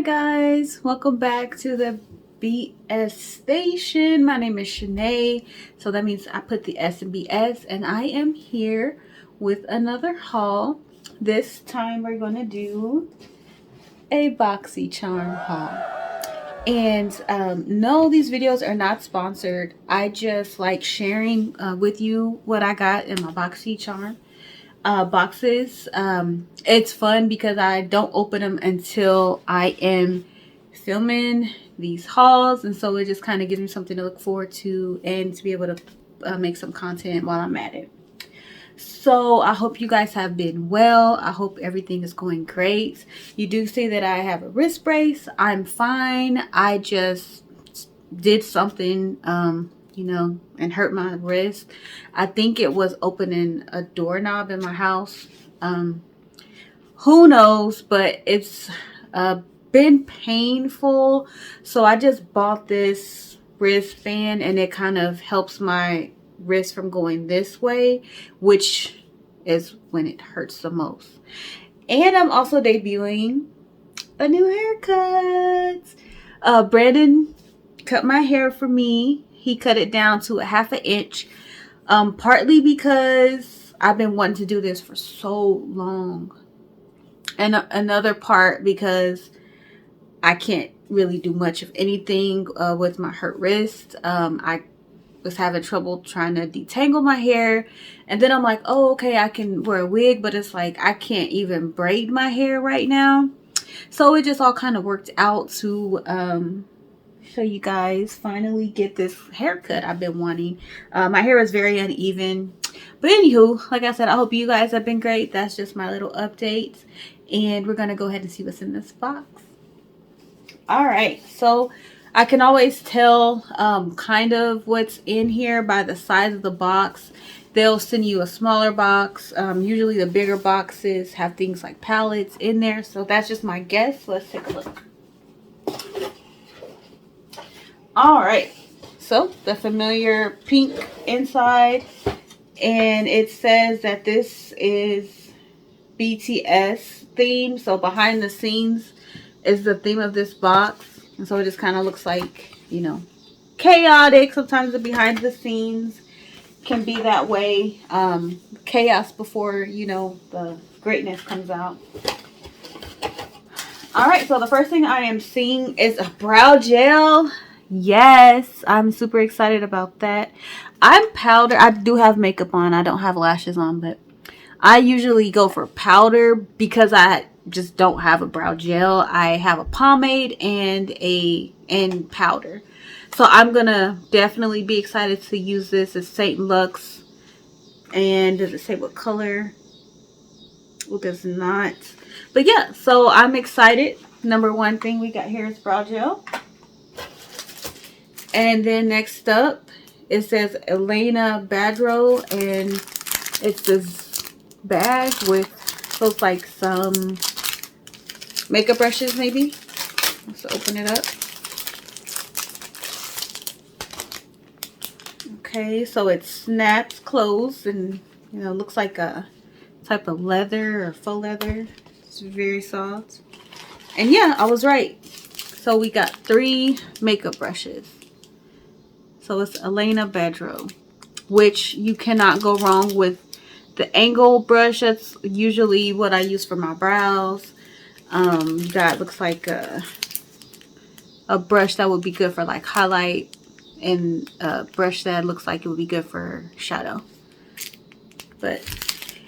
guys, welcome back to the BS station. My name is Shanae, so that means I put the S in BS, and I am here with another haul. This time we're going to do a boxycharm haul. And no, these videos are not sponsored. I just like sharing with you what I got in my boxycharm boxes. It's fun because I don't open them until I am filming these hauls, and so it just kind of gives me something to look forward to and to be able to make some content while I'm at it. So I hope you guys have been well. I hope everything is going great. You do see that I have a wrist brace. I'm fine. I just did something and hurt my wrist. I think it was opening a doorknob in my house. Who knows, but it's been painful. So I just bought this wristband, and it kind of helps my wrist from going this way, which is when it hurts the most. And I'm also debuting a new haircut. Brandon cut my hair for me. He cut it down to a ½ inch, partly because I've been wanting to do this for so long, and another part because I can't really do much of anything with my hurt wrist. I was having trouble trying to detangle my hair, and then I'm like, oh, okay, I can wear a wig, but it's like I can't even braid my hair right now. So it just all kind of worked out to show you guys finally get this haircut I've been wanting. My hair is very uneven, but anywho, like I said, I hope you guys have been great. That's just my little update, and we're gonna go ahead and see what's in this box. All right, so I can always tell kind of what's in here by the size of the box. They'll send you a smaller box. Usually the bigger boxes have things like palettes in there. So that's just my guess. Let's take a look. All right. So the familiar pink inside. And it says that this is BTS theme. So behind the scenes is the theme of this box. And so it just kind of looks like, chaotic. Sometimes the behind the scenes can be that way. Chaos before, the greatness comes out. All right, so the first thing I am seeing is a brow gel. Yes, I'm super excited about that. I'm powder. I do have makeup on. I don't have lashes on, but I usually go for powder because I just don't have a brow gel. I have a pomade and powder. So I'm gonna definitely be excited to use this. It's St. Luxe. And does it say what color? Well, it does not. But yeah, so I'm excited. Number one thing we got here is brow gel. And then next up, it says Elaina Badro, and it's this bag with looks like some makeup brushes maybe. Let's open it up. Okay, so it snaps closed, and looks like a type of leather or faux leather. It's very soft. And yeah, I was right. So we got 3 makeup brushes. So it's Elaina Badro, which you cannot go wrong with the angle brush. That's usually what I use for my brows. That looks like a brush that would be good for like highlight, and a brush that looks like it would be good for shadow. But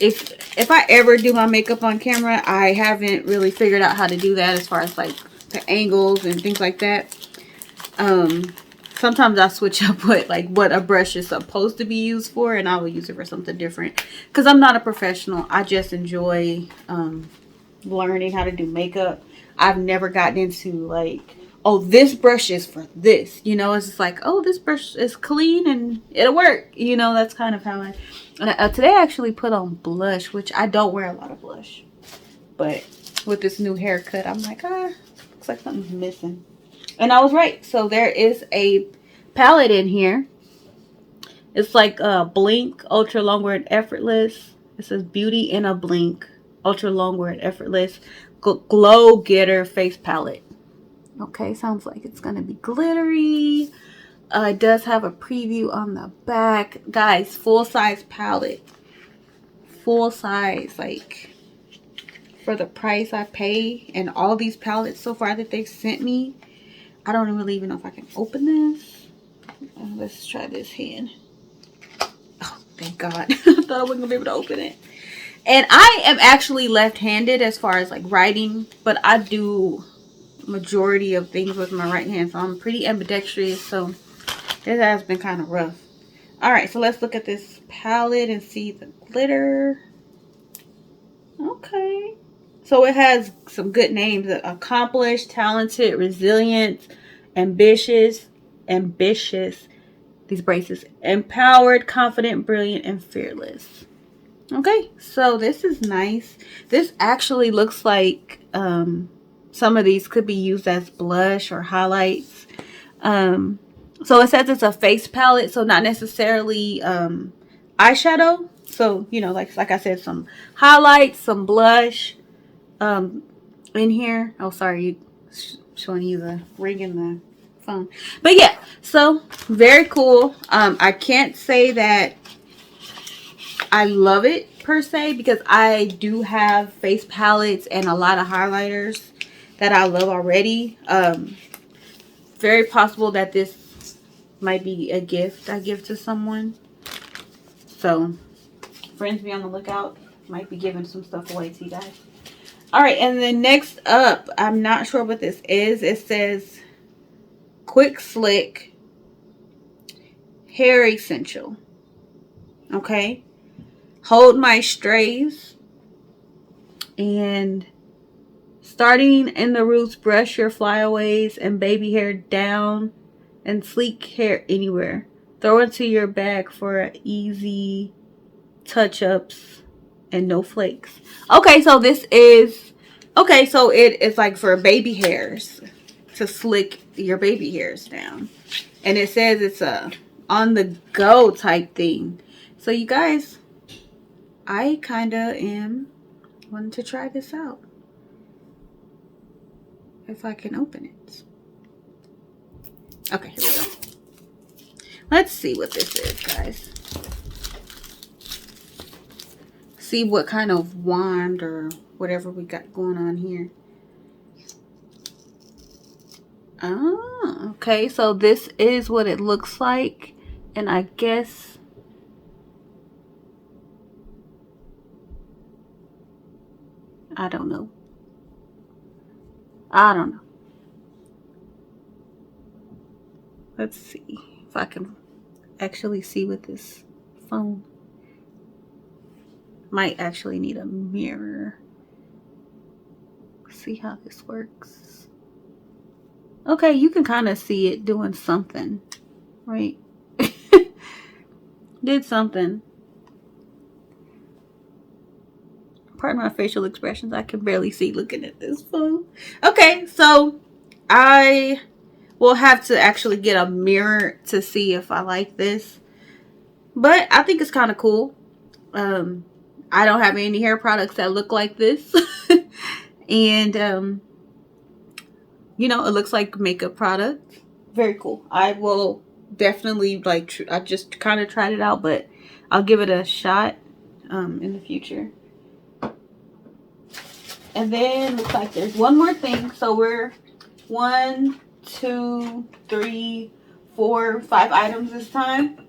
if I ever do my makeup on camera, I haven't really figured out how to do that as far as like the angles and things like that. Sometimes I switch up what a brush is supposed to be used for, and I will use it for something different because I'm not a professional. I just enjoy learning how to do makeup. I've never gotten into like, oh, this brush is for this. It's just like, oh, this brush is clean and it'll work. That's kind of how today I actually put on blush, which I don't wear a lot of blush. But with this new haircut, I'm like, looks like something's missing. And I was right. So there is a palette in here. It's like Blinc Ultra Longwear and Effortless. It says Beauty in a Blinc Ultra Longwear and Effortless Glow Getter Face Palette. Okay, sounds like it's gonna be glittery. It does have a preview on the back. Guys, full size palette. Full size, like for the price I pay, and all these palettes so far that they've sent me. I don't really even know if I can open this. Let's try this hand. Oh, thank God. I thought I wasn't gonna be able to open it. And I am actually left-handed as far as like writing, but I do majority of things with my right hand, so I'm pretty ambidextrous, so this has been kind of rough. All right, so let's look at this palette and see the glitter. Okay, so it has some good names: accomplished, talented, resilient, ambitious, these braces, empowered, confident, brilliant, and fearless. Okay, so this is nice. This actually looks like some of these could be used as blush or highlights. So it says it's a face palette, so not necessarily eyeshadow. So, you know, like I said, some highlights, some blush in here. Oh, sorry, showing you the ring in the phone. But yeah, so very cool. I can't say that I love it per se, because I do have face palettes and a lot of highlighters that I love already. Very possible that this might be a gift I give to someone. So, friends, be on the lookout. Might be giving some stuff away to you guys. Alright, and then next up, I'm not sure what this is. It says Quick Slick Hair Essential. Okay. Hold My Strays. And starting in the roots, brush your flyaways and baby hair down and sleek hair anywhere. Throw into your bag for easy touch-ups and no flakes. Okay, so this is, okay, so it is like for baby hairs, to slick your baby hairs down. And it says it's a on the go type thing. So you guys, I kind of am wanting to try this out. If I can open it. Okay, here we go. Let's see what this is, guys. See what kind of wand or whatever we got going on here. Oh, okay. So this is what it looks like. And I guess I don't know. Let's see if I can actually see with this phone. Might actually need a mirror. See how this works. Okay, you can kind of see it doing something, right? Did something. Pardon my facial expressions. I can barely see looking at this phone. Okay, so I will have to actually get a mirror to see if I like this. But I think it's kind of cool. I don't have any hair products that look like this. And, you know, it looks like makeup product. Very cool. I will definitely, like, I just kind of tried it out, but I'll give it a shot in the future. And then looks like there's one more thing. So we're 1, 2, 3, 4, 5 items this time.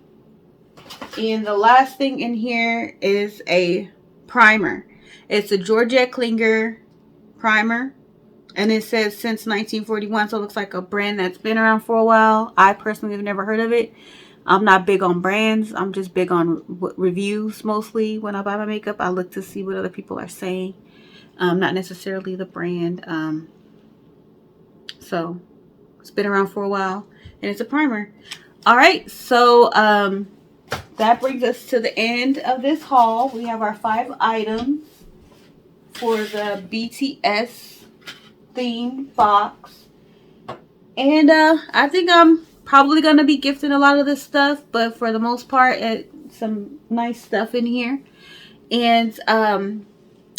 And the last thing in here is a primer. It's a Georgette Klinger primer. And it says since 1941. So it looks like a brand that's been around for a while. I personally have never heard of it. I'm not big on brands. I'm just big on reviews mostly. When I buy my makeup, I look to see what other people are saying. Not necessarily the brand. So it's been around for a while. And it's a primer. Alright, so that brings us to the end of this haul. We have our 5 items for the BTS theme box. And I think I'm probably going to be gifting a lot of this stuff. But for the most part, some nice stuff in here. And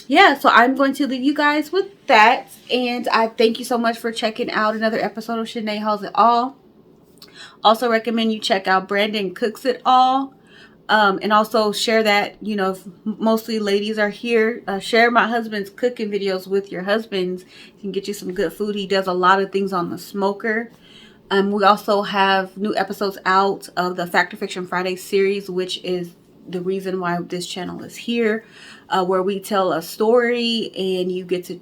yeah, so I'm going to leave you guys with that. And I thank you so much for checking out another episode of Shanae Hauls It All. Also recommend you check out Brandon Cooks It All. And also share that, you know, if mostly ladies are here, share my husband's cooking videos with your husbands. He can get you some good food. He does a lot of things on the smoker. We also have new episodes out of the Fact or Fiction Friday series, which is the reason why this channel is here, where we tell a story and you get to,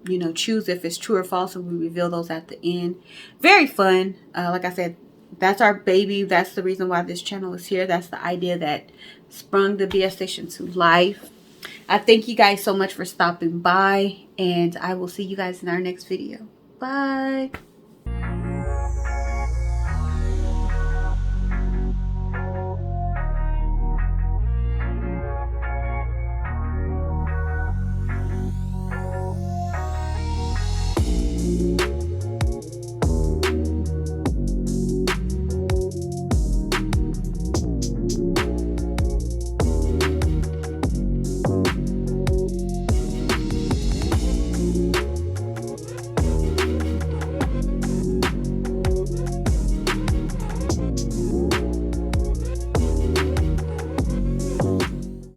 you know, choose if it's true or false, and we reveal those at the end. Very fun. Like I said, that's our baby. That's the reason why this channel is here. That's the idea that sprung the BS Station to life. I thank you guys so much for stopping by, and I will see you guys in our next video. Bye.